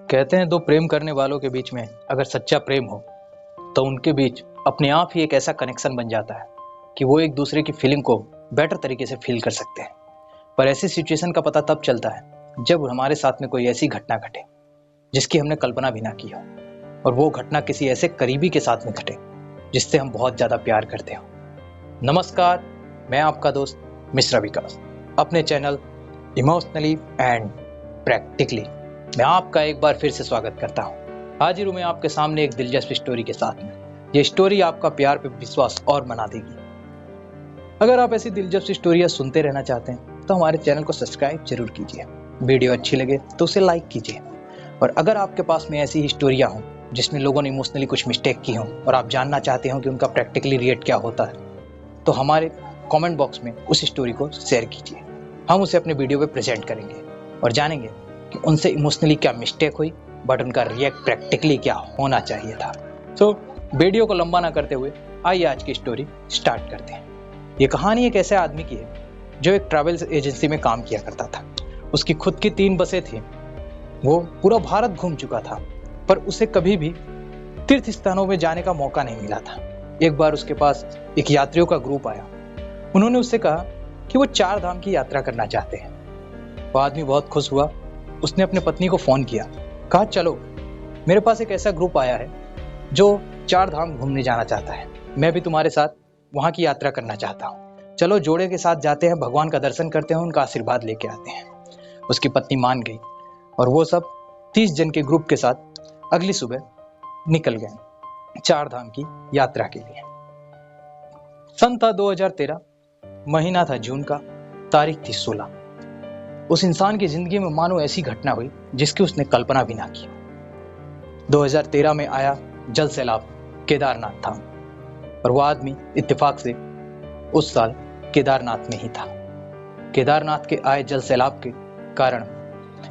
कहते हैं दो प्रेम करने वालों के बीच में अगर सच्चा प्रेम हो तो उनके बीच अपने आप ही एक ऐसा कनेक्शन बन जाता है कि वो एक दूसरे की फीलिंग को बेटर तरीके से फील कर सकते हैं। पर ऐसी सिचुएशन का पता तब चलता है जब हमारे साथ में कोई ऐसी घटना घटे जिसकी हमने कल्पना भी ना की हो, और वो घटना किसी ऐसे करीबी के साथ में घटे जिससे हम बहुत ज़्यादा प्यार करते हो। नमस्कार, मैं आपका दोस्त मिश्रा विकास अपने चैनल इमोशनली एंड प्रैक्टिकली मैं आपका एक बार फिर से स्वागत करता हूँ। हाजिर हूँ मैं आपके सामने एक दिलचस्प स्टोरी के साथ में। ये स्टोरी आपका प्यार पे विश्वास और बना देगी। अगर आप ऐसी दिलचस्प स्टोरियाँ सुनते रहना चाहते हैं तो हमारे चैनल को सब्सक्राइब जरूर कीजिए। वीडियो अच्छी लगे तो उसे लाइक कीजिए। और अगर आपके पास में ऐसी ही स्टोरियाँ हों जिसमें लोगों ने इमोशनली कुछ मिस्टेक की हों और आप जानना चाहते हो कि उनका प्रैक्टिकली रिएक्ट क्या होता है, तो हमारे कमेंट बॉक्स में उस स्टोरी को शेयर कीजिए। हम उसे अपने वीडियो पे प्रेजेंट करेंगे और जानेंगे कि उनसे इमोशनली क्या मिस्टेक हुई, बट उनका रिएक्ट प्रैक्टिकली क्या होना चाहिए था। तो वीडियो को लंबा ना करते हुए आइए आज की स्टोरी स्टार्ट करते हैं। ये कहानी एक ऐसे आदमी की है जो एक ट्रैवल एजेंसी में काम किया करता था। उसकी खुद की 3 बसें थी। वो पूरा भारत घूम चुका था, पर उसे कभी भी तीर्थ स्थानों में जाने का मौका नहीं मिला था। एक बार उसके पास एक यात्रियों का ग्रुप आया। उन्होंने उससे कहा कि वो 4 धाम की यात्रा करना चाहते हैं। वो आदमी बहुत खुश हुआ। उसने अपने पत्नी को फोन किया, कहा चलो, मेरे पास एक ऐसा ग्रुप आया है जो 4 धाम घूमने जाना चाहता है। मैं भी तुम्हारे साथ वहां की यात्रा करना चाहता हूँ। चलो जोड़े के साथ जाते हैं, भगवान का दर्शन करते हैं, उनका आशीर्वाद लेके आते हैं। उसकी पत्नी मान गई और वो सब 30 जन के ग्रुप के साथ अगली सुबह निकल गए 4 धाम की यात्रा के लिए। सन था 2013, महीना था जून का, तारीख थी 16। उस इंसान की जिंदगी में मानो ऐसी घटना हुई जिसकी उसने कल्पना भी ना की। 2013 में आया जल सैलाब केदारनाथ धाम, और वह आदमी इत्तेफाक से उस साल केदारनाथ में ही था। केदारनाथ के आए जल सैलाब के कारण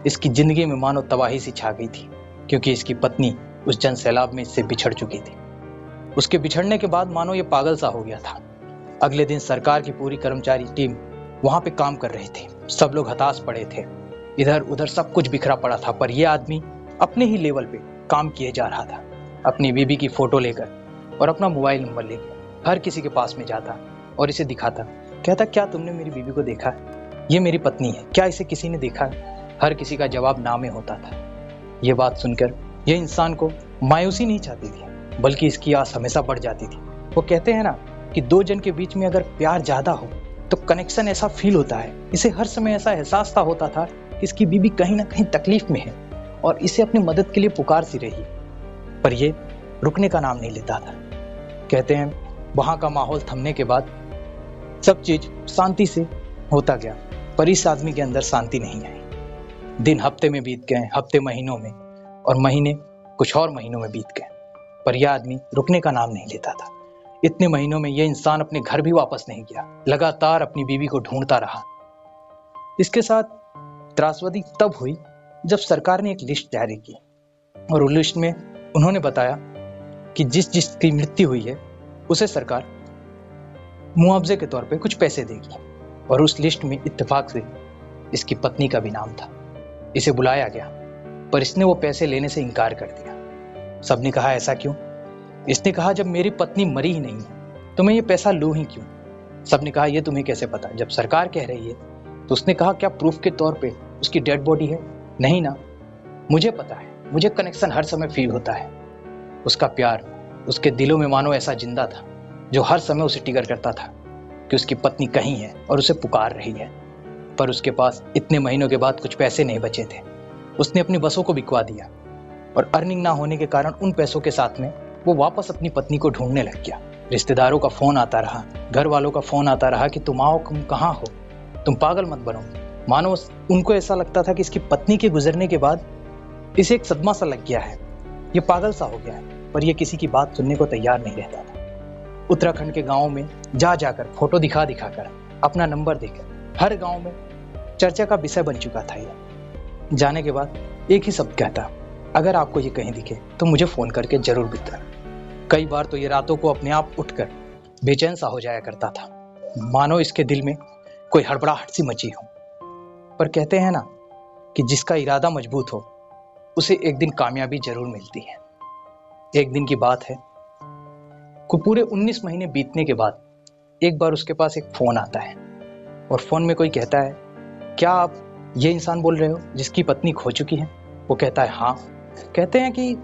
इसकी जिंदगी में मानो तबाही सी छा गई थी, क्योंकि इसकी पत्नी उस जल सैलाब में इससे बिछड़ चुकी थी। उसके बिछड़ने के बाद मानो ये पागल सा हो गया था। अगले दिन सरकार की पूरी कर्मचारी टीम वहां पे काम कर रहे थे। सब लोग हताश पड़े थे, इधर उधर सब कुछ बिखरा पड़ा था, पर यह आदमी अपने ही लेवल पे काम किए जा रहा था। अपनी बीबी की फोटो लेकर और अपना मोबाइल नंबर लेकर हर किसी के पास में जाता और इसे दिखाता। कहता, क्या तुमने मेरी बीबी को देखा है? ये मेरी पत्नी है, क्या इसे किसी ने देखा है? हर किसी का जवाब ना में होता था। ये बात सुनकर यह इंसान को मायूसी नहीं चाहती थी, बल्कि इसकी आस हमेशा बढ़ जाती थी। वो कहते हैं ना कि 2 जन के बीच में अगर प्यार ज्यादा हो तो कनेक्शन ऐसा फील होता है। इसे हर समय ऐसा एहसास सा होता था कि इसकी बीबी कहीं ना कहीं तकलीफ में है और इसे अपनी मदद के लिए पुकार सी रही, पर ये रुकने का नाम नहीं लेता था। कहते हैं वहां का माहौल थमने के बाद सब चीज शांति से होता गया, पर इस आदमी के अंदर शांति नहीं आई। दिन हफ्ते में बीत गए, हफ्ते महीनों में, और महीने कुछ और महीनों में बीत गए, पर यह आदमी रुकने का नाम नहीं लेता था। इतने महीनों में यह इंसान अपने घर भी वापस नहीं गया, लगातार अपनी बीवी को ढूंढता रहा। इसके साथ त्रासदी तब हुई जब सरकार ने एक लिस्ट जारी की, और उस लिस्ट में उन्होंने बताया कि जिसकी मृत्यु हुई है उसे सरकार मुआवजे के तौर पे कुछ पैसे देगी। और उस लिस्ट में इत्तेफाक से इसकी पत्नी का भी नाम था। इसे बुलाया गया, पर इसने वो पैसे लेने से इनकार कर दिया। सबने कहा, ऐसा क्यों? इसने कहा, जब मेरी पत्नी मरी ही नहीं है तो मैं ये पैसा लूं ही क्यों? सबने कहा, ये तुम्हें कैसे पता? जब सरकार कह रही है। तो उसने कहा, क्या प्रूफ के तौर पे उसकी डेड बॉडी है? नहीं ना, मुझे पता है, मुझे कनेक्शन हर समय फील होता है। उसका प्यार उसके दिलों में मानो ऐसा जिंदा था जो हर समय उसे ट्रिगर करता था कि उसकी पत्नी कहीं है और उसे पुकार रही है। पर उसके पास इतने महीनों के बाद कुछ पैसे नहीं बचे थे। उसने अपनी बसों को बिकवा दिया, और अर्निंग ना होने के कारण उन पैसों के साथ में वो वापस अपनी पत्नी को ढूंढने लग गया। रिश्तेदारों का फोन आता रहा, घर वालों का फोन आता रहा कि तुम आओ, तुम कहाँ हो, तुम पागल मत बनो। मानो उनको ऐसा लगता था कि इसकी पत्नी के गुजरने के बाद इसे एक सदमा सा लग गया है, ये पागल सा हो गया है, पर यह किसी की बात सुनने को तैयार नहीं रहता था। उत्तराखंड के गाँव में जा जाकर फोटो दिखा दिखाकर, अपना नंबर देकर हर गाँव में चर्चा का विषय बन चुका था। यह जाने के बाद एक ही शब्द कहता, अगर आपको ये कहीं दिखे तो मुझे फोन करके जरूर बताना। कई बार तो ये रातों को अपने आप उठकर बेचैन सा हो जाया करता था, मानो इसके दिल में कोई हड़बड़ाहट सी मची हो। पर कहते हैं ना कि जिसका इरादा मजबूत हो उसे एक दिन कामयाबी जरूर मिलती है। एक दिन की बात है, को पूरे 19 महीने बीतने के बाद एक बार उसके पास एक फ़ोन आता है और फ़ोन में कोई कहता है, क्या आप ये इंसान बोल रहे हो जिसकी पत्नी खो चुकी है? वो कहता है हाँ। कहते हैं कि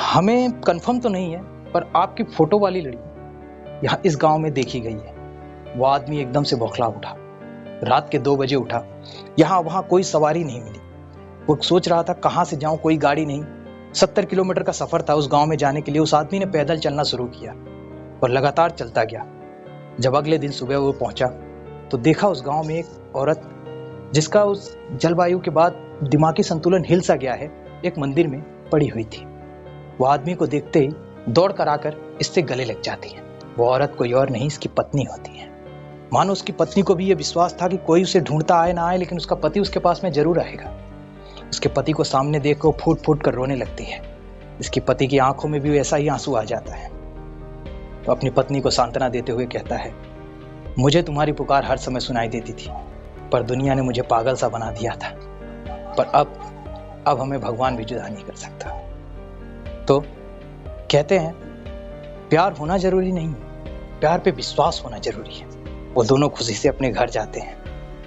हमें कंफर्म तो नहीं है, पर आपकी फ़ोटो वाली लड़की यहाँ इस गांव में देखी गई है। वो आदमी एकदम से बौखला उठा, रात के 2 बजे उठा। यहाँ वहाँ कोई सवारी नहीं मिली। वो सोच रहा था कहाँ से जाऊँ, कोई गाड़ी नहीं। 70 किलोमीटर का सफ़र था उस गांव में जाने के लिए। उस आदमी ने पैदल चलना शुरू किया और लगातार चलता गया। जब अगले दिन सुबह वो पहुंचा तो देखा उस गांव में एक औरत, जिसका उस जलवायु के बाद दिमागी संतुलन हिल सा गया है, एक मंदिर में पड़ी हुई थी। वो आदमी को देखते ही दौड़ कर आकर इससे गले लग जाती है। वो औरत कोई और नहीं, इसकी पत्नी होती है। मानो उसकी पत्नी को भी ये विश्वास था कि कोई उसे ढूंढता आए ना आए, लेकिन उसका पति उसके पास में जरूर आएगा। उसके पति को सामने देख कर फूट फूट कर रोने लगती है। इसकी पति की आंखों में भी ऐसा ही आंसू आ जाता है। तो अपनी पत्नी को सांत्वना देते हुए कहता है, मुझे तुम्हारी पुकार हर समय सुनाई देती थी, पर दुनिया ने मुझे पागल सा बना दिया था। पर अब हमें भगवान भी जुदा नहीं कर सकता। तो कहते हैं प्यार होना जरूरी नहीं, प्यार पे विश्वास होना जरूरी है। वो दोनों खुशी से अपने घर जाते हैं।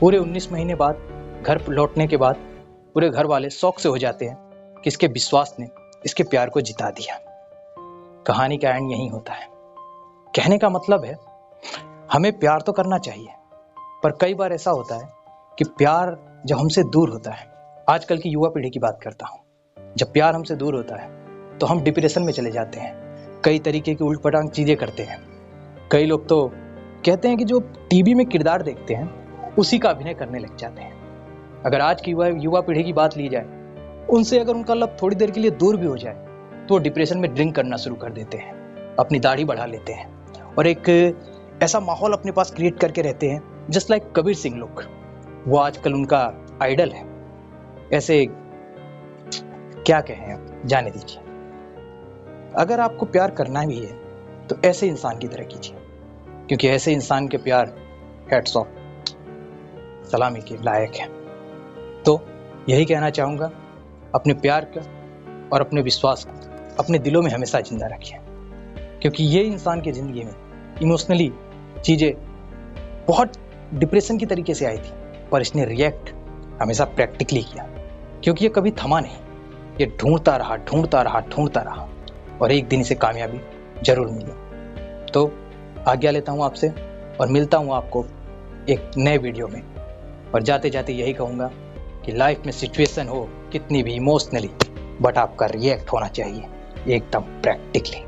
पूरे 19 महीने बाद घर लौटने के बाद पूरे घर वाले शौक से हो जाते हैं कि इसके विश्वास ने इसके प्यार को जिता दिया। कहानी का एंड यही होता है। कहने का मतलब है, हमें प्यार तो करना चाहिए, पर कई बार ऐसा होता है कि प्यार जब हमसे दूर होता है, आजकल की युवा पीढ़ी की बात करता हूँ, जब प्यार हमसे दूर होता है तो हम डिप्रेशन में चले जाते हैं, कई तरीके की उल्ट-पटांग चीज़ें करते हैं। कई लोग तो कहते हैं कि जो टीवी में किरदार देखते हैं उसी का अभिनय करने लग जाते हैं। अगर आज की युवा पीढ़ी की बात ली जाए, उनसे अगर उनका लब थोड़ी देर के लिए दूर भी हो जाए तो वो डिप्रेशन में ड्रिंक करना शुरू कर देते हैं, अपनी दाढ़ी बढ़ा लेते हैं और एक ऐसा माहौल अपने पास क्रिएट करके रहते हैं जस्ट लाइक कबीर सिंह लोग। वो आजकल उनका आइडल है। ऐसे क्या कहें, जाने दीजिए। अगर आपको प्यार करना भी है तो ऐसे इंसान की तरह कीजिए, क्योंकि ऐसे इंसान के प्यार हैट्स ऑफ, सलामी के लायक है। तो यही कहना चाहूँगा, अपने प्यार का और अपने विश्वास को अपने दिलों में हमेशा जिंदा रखिए, क्योंकि ये इंसान की ज़िंदगी में इमोशनली चीज़ें बहुत डिप्रेशन की तरीके से आई थी, पर इसने रिएक्ट हमेशा प्रैक्टिकली किया, क्योंकि ये कभी थमा नहीं। ये ढूंढता रहा और एक दिन इसे कामयाबी जरूर मिली। तो आज्ञा लेता हूँ आपसे और मिलता हूँ आपको एक नए वीडियो में। और जाते जाते यही कहूँगा कि लाइफ में सिचुएशन हो कितनी भी इमोशनली, बट आपका रिएक्ट होना चाहिए एकदम प्रैक्टिकली।